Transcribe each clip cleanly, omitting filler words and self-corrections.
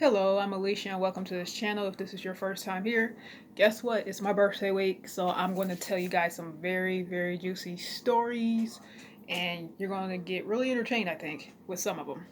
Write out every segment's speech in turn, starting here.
Hello, I'm Alesha and welcome to this channel. If this is your first time here, guess what? It's my birthday week, so I'm going to tell you guys some very juicy stories and you're going to get really entertained, I think, with some of them.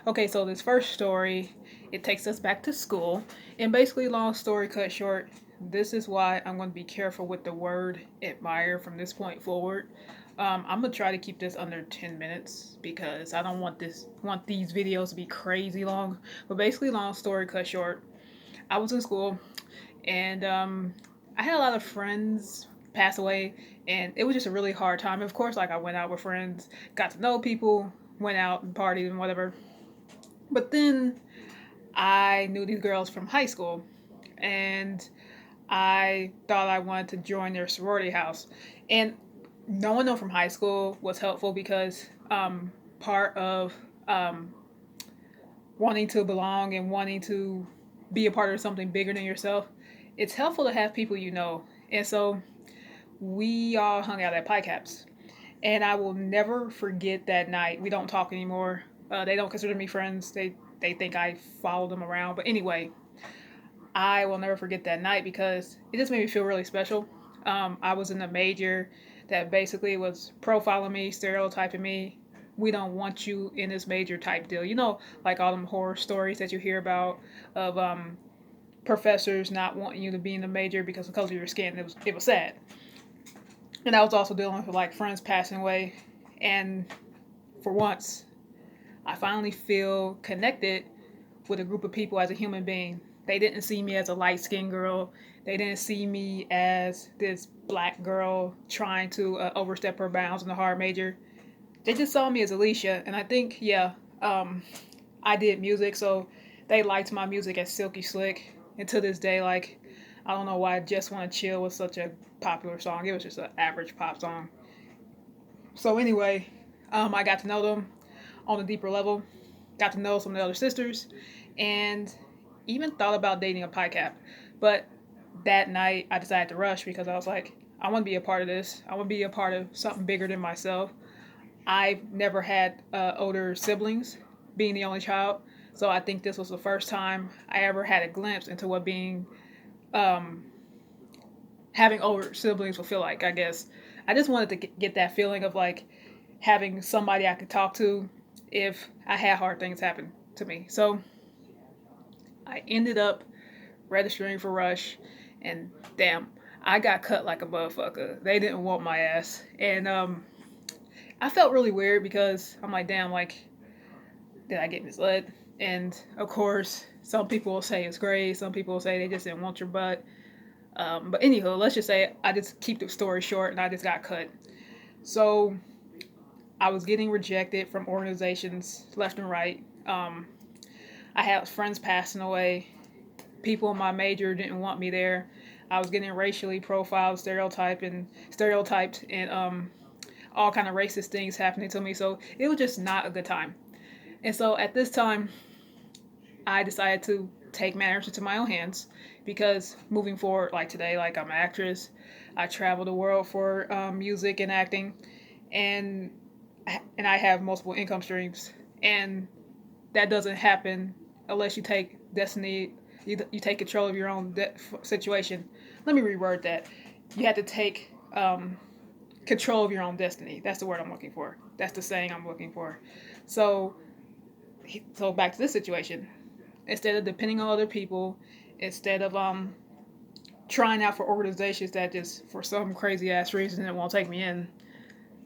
Okay, so this first story, it takes us back to school, and basically, long story cut short, this is why I'm going to be careful with the word admire from this point forward. I'm gonna try to keep this under 10 minutes because I don't want these videos to be crazy long. But basically, long story cut short, I was in school and I had a lot of friends pass away, and it was just a really hard time. Of course, like I went out with friends, got to know people, went out and partied and whatever. But then I knew these girls from high school, and I thought I wanted to join their sorority house. And knowing them from high school was helpful because part of wanting to belong and wanting to be a part of something bigger than yourself, it's helpful to have people you know. And so we all hung out at Pie Caps. And I will never forget that night. We don't talk anymore. They don't consider me friends. They think I followed them around. But anyway, I will never forget that night because it just made me feel really special. I was in a major that basically was profiling me, stereotyping me. We don't want you in this major type deal. You know, like all them horror stories that you hear about of professors not wanting you to be in the major because of the color of your skin. It was sad. And I was also dealing with like friends passing away. And for once, I finally feel connected with a group of people as a human being. They didn't see me as a light skinned girl. They didn't see me as this black girl trying to overstep her bounds in the hard major. They just saw me as Alesha. And I think, yeah, I did music, so they liked my music as Silky Slick. And to this day, like, I don't know why I Just Want to Chill was such a popular song. It was just an average pop song. So, anyway, I got to know them on a deeper level, got to know some of the other sisters, and even thought about dating a pie cap. But that night, I decided to rush because I was like, I want to be a part of this. I want to be a part of something bigger than myself. I've never had older siblings, being the only child. So I think this was the first time I ever had a glimpse into what being um, having older siblings will feel like. I guess I just wanted to get that feeling of like having somebody I could talk to if I had hard things happen to me. So I ended up registering for Rush, and damn, I got cut like a motherfucker. They didn't want my ass, and I felt really weird because I'm like, damn, like, did I get misled? And of course, some people will say it's great. Some people will say they just didn't want your butt. But anywho, let's just say I just keep the story short, and I just got cut. So I was getting rejected from organizations left and right. I had friends passing away. People in my major didn't want me there. I was getting racially profiled, stereotyped, and all kind of racist things happening to me. So it was just not a good time. And so at this time, I decided to take matters into my own hands because moving forward, like today, like I'm an actress. I travel the world for music and acting, and I have multiple income streams, and that doesn't happen unless you take destiny. You take control of your own situation. Let me reword that. You have to take control of your own destiny. That's the word I'm looking for. That's the saying I'm looking for. So, so back to this situation. Instead of depending on other people, instead of trying out for organizations that just for some crazy ass reason it won't take me in,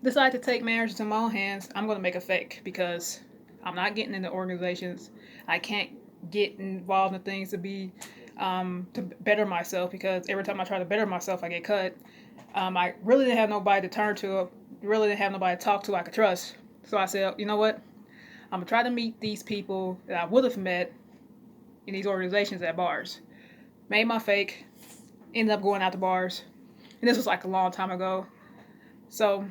decide to take matters into my own hands. I'm going to make a fake because I'm not getting into organizations. I can't get involved in things to better myself because every time I try to better myself, I get cut. I really didn't have nobody to turn to. Really didn't have nobody to talk to I could trust. So I said, you know what? I'm gonna try to meet these people that I would have met in these organizations at bars. Made my fake. Ended up going out to bars, and this was like a long time ago. So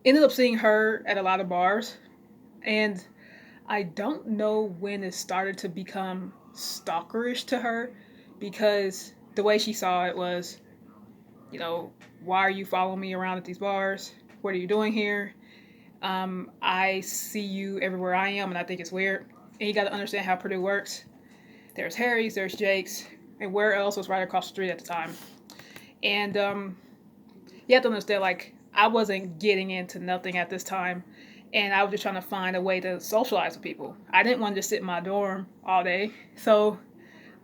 ended up seeing her at a lot of bars, and I don't know when it started to become stalkerish to her because the way she saw it was, you know, why are you following me around at these bars? What are you doing here? I see you everywhere I am, and I think it's weird. And you got to understand how Purdue works. There's Harry's, there's Jake's, and where else was right across the street at the time. And you have to understand, like, I wasn't getting into nothing at this time, and I was just trying to find a way to socialize with people. I didn't want to just sit in my dorm all day, so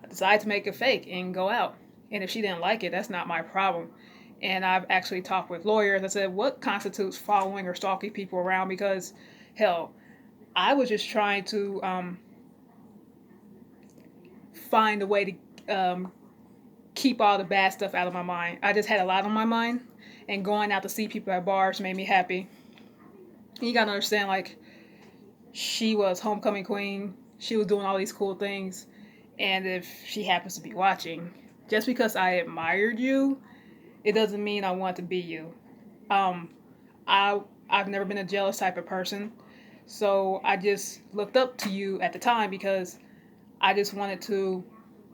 I decided to make a fake and go out. And if she didn't like it, that's not my problem. And I've actually talked with lawyers. I said, what constitutes following or stalking people around? Because, hell, I was just trying to find a way to keep all the bad stuff out of my mind. I just had a lot on my mind, and going out to see people at bars made me happy. And you gotta understand, like, she was homecoming queen. She was doing all these cool things, and if she happens to be watching, just because I admired you, it doesn't mean I want to be you. Um, I I've never been a jealous type of person, so I just looked up to you at the time because I just wanted to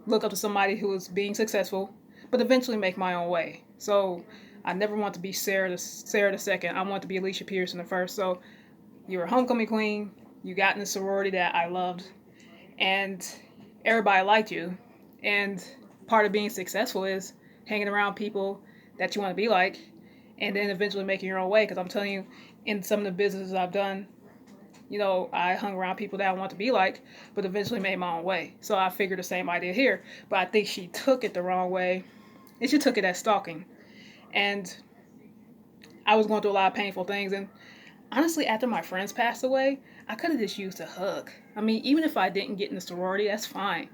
look up to somebody who was being successful, but eventually make my own way. So I never want to be Sarah the second. I want to be Alesha Peterson the first. So you were a homecoming queen. You got in a sorority that I loved, and everybody liked you. And part of being successful is hanging around people that you want to be like, and then eventually making your own way. Because I'm telling you, in some of the businesses I've done, I hung around people that I want to be like, but eventually made my own way. So I figured the same idea here. But I think she took it the wrong way, and she took it as stalking. And I was going through a lot of painful things. And honestly, after my friends passed away, I could have just used a hug. I mean, even if I didn't get in the sorority, that's fine.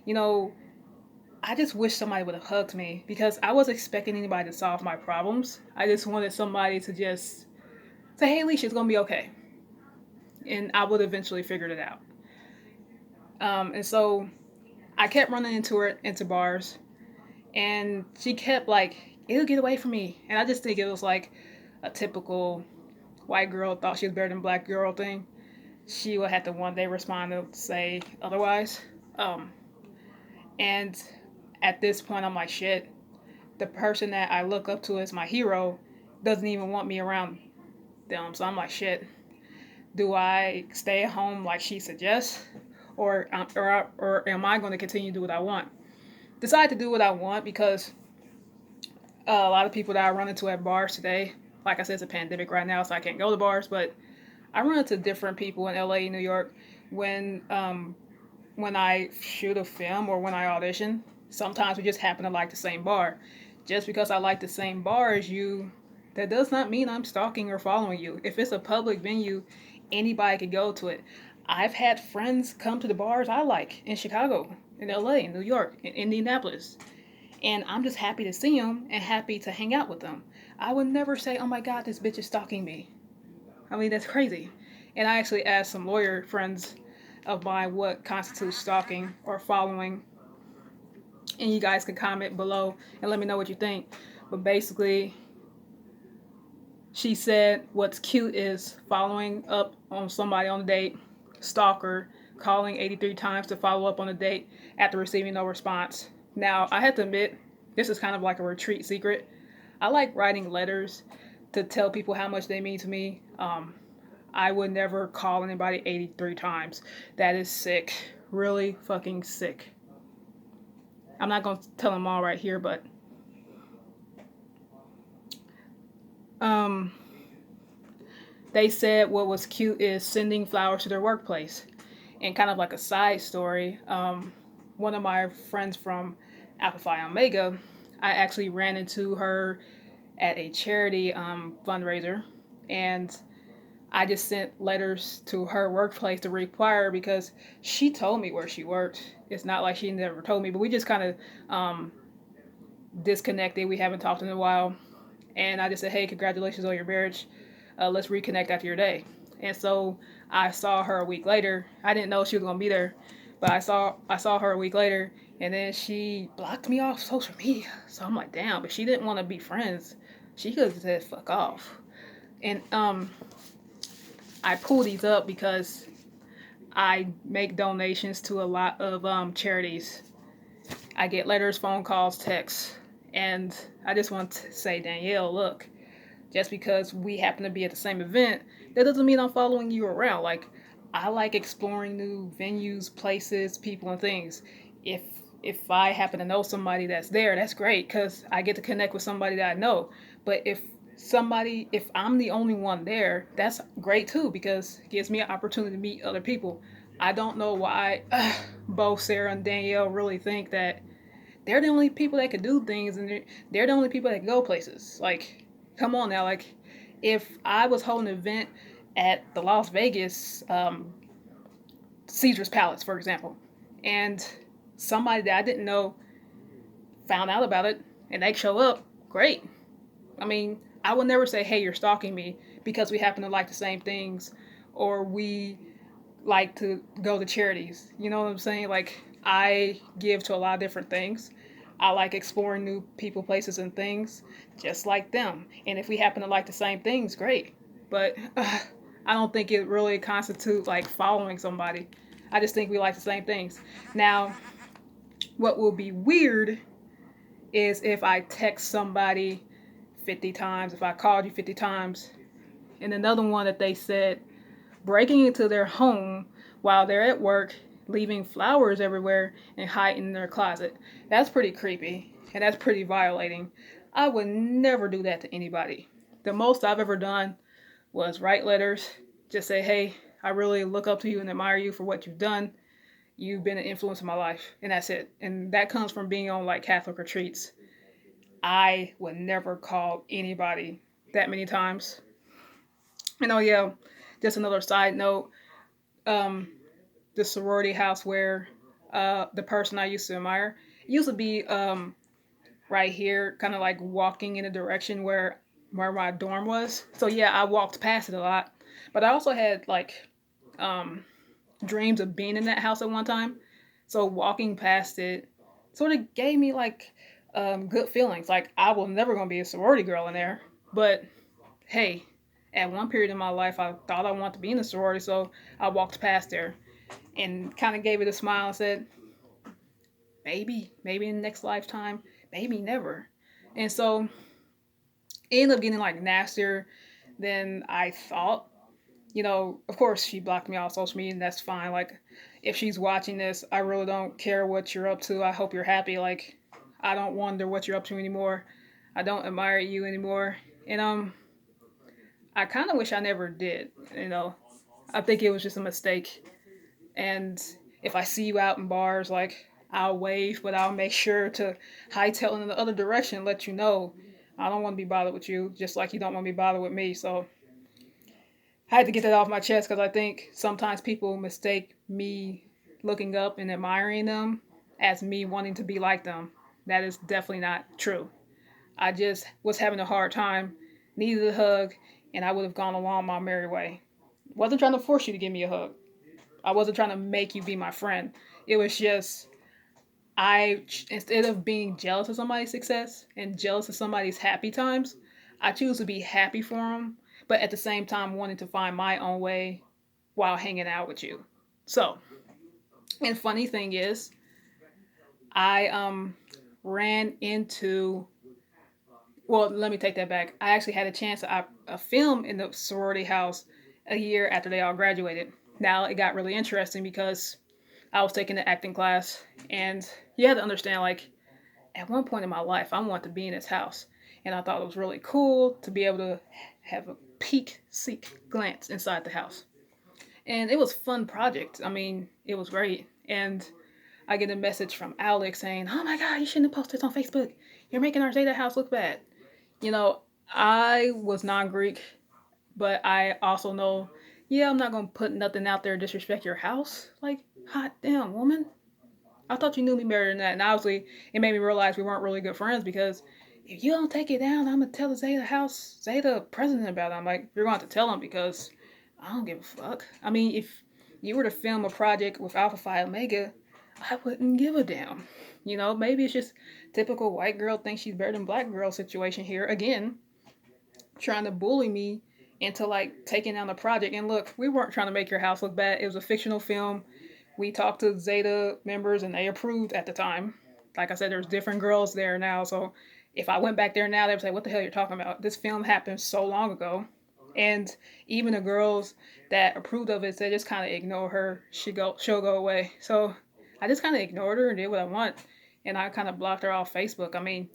You know, I just wish somebody would have hugged me because I was expecting anybody to solve my problems. I just wanted somebody to just say, hey, Alicia, it's going to be okay. And I would eventually figure it out. And so I kept running into her into bars, and she kept like, it'll get away from me. And I just think it was like a typical white girl thought she was better than black girl thing. She would have to one day respond to say otherwise. Um, and at this point, I'm like, shit, the person that I look up to as my hero doesn't even want me around them. So I'm like, shit, do I stay at home like she suggests? Or am I going to continue to do what I want? Decide to do what I want because a lot of people that I run into at bars today, like I said, it's a pandemic right now, so I can't go to bars, but I run into different people in LA, New York, when I shoot a film or when I audition. Sometimes we just happen to like the same bar. Just because I like the same bar as you, that does not mean I'm stalking or following you. If it's a public venue, anybody can go to it. I've had friends come to the bars I like in Chicago, in LA, in New York, in Indianapolis. And I'm just happy to see them and happy to hang out with them. I would never say, oh my God, this bitch is stalking me. I mean, that's crazy. And I actually asked some lawyer friends of mine what constitutes stalking or following. And you guys can comment below and let me know what you think. But basically, she said what's cute is following up on somebody on a date, stalker, calling 83 times to follow up on a date after receiving no response. Now, I have to admit, this is kind of like a retreat secret. I like writing letters to tell people how much they mean to me. I would never call anybody 83 times. That is sick. Really fucking sick. I'm not going to tell them all right here, but um, they said what was cute is sending flowers to their workplace. And kind of like a side story, one of my friends from Alpha Phi Omega, I actually ran into her at a charity fundraiser, and I just sent letters to her workplace to require her because she told me where she worked. It's not like she never told me, but we just kind of disconnected. We haven't talked in a while, and I just said, "Hey, congratulations on your marriage. Let's reconnect after your day." And so I saw her a week later. I didn't know she was gonna be there, but I saw her a week later, and then she blocked me off social media. So I'm like, damn. But she didn't want to be friends. She could have said fuck off. And I pull these up because I make donations to a lot of charities. I get letters, phone calls, texts, and I just want to say, Danielle, look, just because we happen to be at the same event, that doesn't mean I'm following you around. Like, I like exploring new venues, places, people, and things. If if I happen to know somebody that's there, that's great because I get to connect with somebody that I know. But if I'm the only one there, that's great too because it gives me an opportunity to meet other people. I don't know why both Sarah and Danielle really think that they're the only people that can do things and they're the only people that can go places. Like, come on now. Like, if I was holding an event at the Las Vegas Caesar's Palace, for example, and somebody that I didn't know found out about it and they show up, great. I mean, I would never say, hey, you're stalking me because we happen to like the same things or we like to go to charities. You know what I'm saying? Like, I give to a lot of different things. I like exploring new people, places, and things just like them. And if we happen to like the same things, great. But I don't think it really constitutes like following somebody. I just think we like the same things. Now, what will be weird is if I text somebody 50 times, if I called you 50 times, and another one that they said breaking into their home while they're at work, leaving flowers everywhere, and hiding in their closet. That's pretty creepy, and that's pretty violating. I would never do that to anybody. The most I've ever done was write letters, just say, hey, I really look up to you and admire you for what you've done. You've been an influence in my life, and that's it. And that comes from being on like Catholic retreats. I would never call anybody that many times. And oh yeah, just another side note. Um, the sorority house where the person I used to admire it used to be right here, kind of like walking in the direction where my dorm was. So yeah, I walked past it a lot, but I also had like um, dreams of being in that house at one time. So walking past it sort of gave me like good feelings. Like I was never gonna be a sorority girl in there, but hey, at one period in my life, I thought I wanted to be in a sorority, so I walked past there and kind of gave it a smile and said, maybe in the next lifetime, maybe never. And so it ended up getting like nastier than I thought. You know, of course, she blocked me off social media, and that's fine. Like, if she's watching this, I really don't care what you're up to. I hope you're happy. Like, I don't wonder what you're up to anymore. I don't admire you anymore. And I kind of wish I never did. You know, I think it was just a mistake. And if I see you out in bars, like I'll wave, but I'll make sure to hightail in the other direction and let you know I don't want to be bothered with you, just like you don't want to be bothered with me. So I had to get that off my chest because I think sometimes people mistake me looking up and admiring them as me wanting to be like them. That is definitely not true. I just was having a hard time, needed a hug, and I would have gone along my merry way. Wasn't trying to force you to give me a hug. I wasn't trying to make you be my friend. It was just instead of being jealous of somebody's success and jealous of somebody's happy times, I choose to be happy for them, but at the same time wanting to find my own way while hanging out with you. So, and funny thing is, I ran into well, let me take that back. I actually had a chance to film in the sorority house a year after they all graduated. Now it got really interesting because I was taking the acting class, and you had to understand, like, at one point in my life, I wanted to be in this house, and I thought it was really cool to be able to have a peek, seek glance inside the house, and it was a fun project. I mean, it was great, and I get a message from Alex saying, "Oh my God, you shouldn't have posted this on Facebook. You're making our Zeta house look bad." You know, I was non-Greek, but I also know, yeah, I'm not gonna put nothing out there to disrespect your house. Like, hot damn, woman. I thought you knew me better than that. And obviously, it made me realize we weren't really good friends because if you don't take it down, I'm gonna tell the Zeta House, Zeta president about it. I'm like, you're going to have to tell him because I don't give a fuck. I mean, if you were to film a project with Alpha Phi Omega, I wouldn't give a damn. You know, maybe it's just typical white girl thinks she's better than black girl situation here again, trying to bully me into like taking down the project. And look, we weren't trying to make your house look bad. It was a fictional film. We talked to Zeta members and they approved at the time. Like I said, there's different girls there now. So if I went back there now, they would say, what the hell you're talking about? This film happened so long ago. And even the girls that approved of it, they just kind of ignore her. She'll go away. So I just kind of ignored her and did what I want. And I kind of blocked her off Facebook. I mean,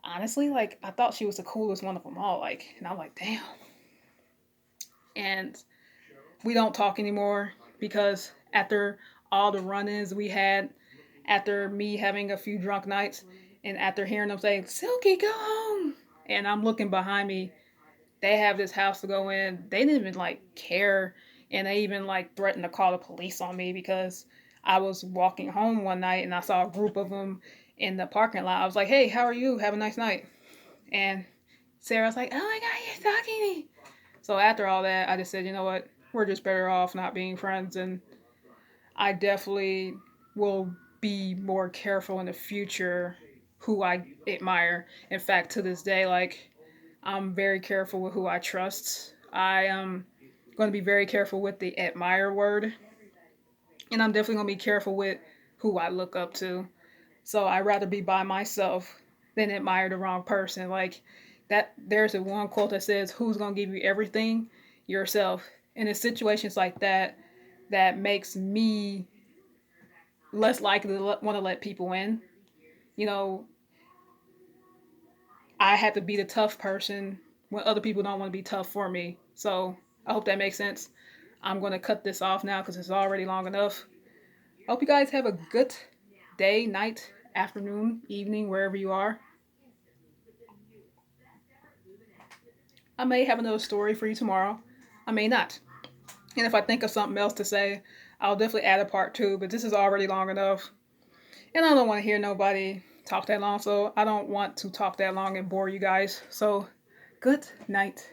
honestly, like, I thought she was the coolest one of them all. Like, and I'm like, damn. And we don't talk anymore because after all the run-ins we had, after me having a few drunk nights, and after hearing them say, "Silky, go home," and I'm looking behind me, they have this house to go in. They didn't even like care, and they even like threatened to call the police on me because I was walking home one night and I saw a group of them in the parking lot. I was like, "Hey, how are you? Have a nice night." And Sarah's like, "Oh my God, you're talking to me." So after all that, I just said, you know what? We're just better off not being friends, and I definitely will be more careful in the future who I admire. In fact, to this day, like, I'm very careful with who I trust. I am going to be very careful with the admire word, and I'm definitely going to be careful with who I look up to. So I'd rather be by myself than admire the wrong person. Like that, there's a one quote that says, "Who's going to give you everything? Yourself." And in situations like that, that makes me less likely to want to let people in. You know, I have to be the tough person when other people don't want to be tough for me. So I hope that makes sense. I'm going to cut this off now because it's already long enough. I hope you guys have a good day, night, afternoon, evening, wherever you are. I may have another story for you tomorrow. I may not. And if I think of something else to say, I'll definitely add a part two, but this is already long enough. And I don't want to hear nobody talk that long, so I don't want to talk that long and bore you guys. So, good night.